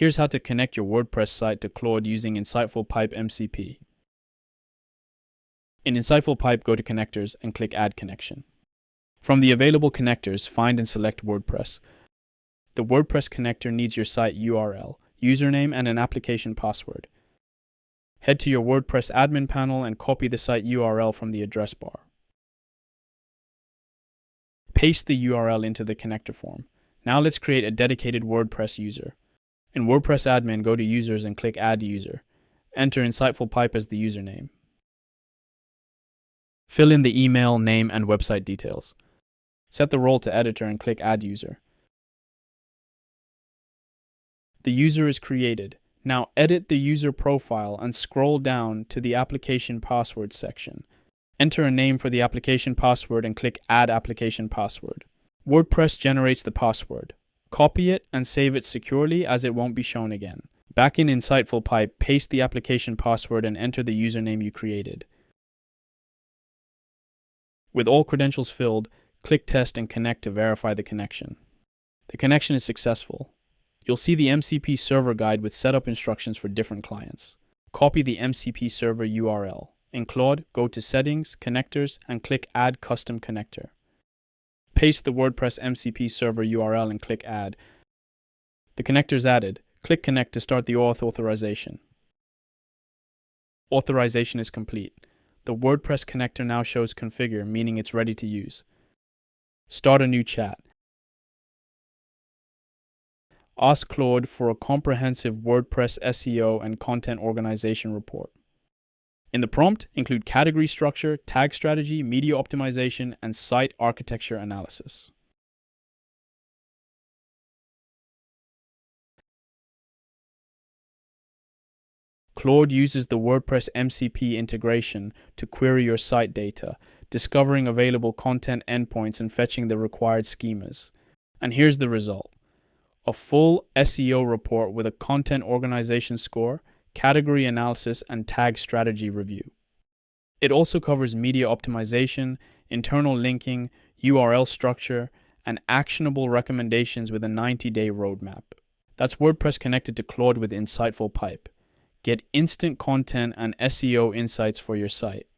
Here's how to connect your WordPress site to Claude using InsightfulPipe MCP. In InsightfulPipe, go to Connectors and click Add Connection. From the available connectors, find and select WordPress. The WordPress connector needs your site URL, username, and an application password. Head to your WordPress admin panel and copy the site URL from the address bar. Paste the URL into the connector form. Now let's create a dedicated WordPress user. In WordPress admin, go to Users and click Add User. Enter InsightfulPipe as the username. Fill in the email, name, and website details. Set the role to editor and click Add User. The user is created. Now edit the user profile and scroll down to the application password section. Enter a name for the application password and click Add Application Password. WordPress generates the password. Copy it and save it securely as it won't be shown again. Back in InsightfulPipe, paste the application password and enter the username you created. With all credentials filled, click Test and Connect to verify the connection. The connection is successful. You'll see the MCP server guide with setup instructions for different clients. Copy the MCP server URL. In Claude, go to Settings, Connectors, and click Add Custom Connector. Paste the WordPress MCP server URL and click Add. The connector is added. Click Connect to start the auth authorization. Authorization is complete. The WordPress connector now shows Configure, meaning it's ready to use. Start a new chat. Ask Claude for a comprehensive WordPress SEO and content organization report. In the prompt, include category structure, tag strategy, media optimization, and site architecture analysis. Claude uses the WordPress MCP integration to query your site data, discovering available content endpoints and fetching the required schemas. And here's the result: a full SEO report with a content organization score, category analysis, and tag strategy review. It also covers media optimization, internal linking, URL structure, and actionable recommendations with a 90-day roadmap. That's WordPress connected to Claude with InsightfulPipe. Get instant content and SEO insights for your site.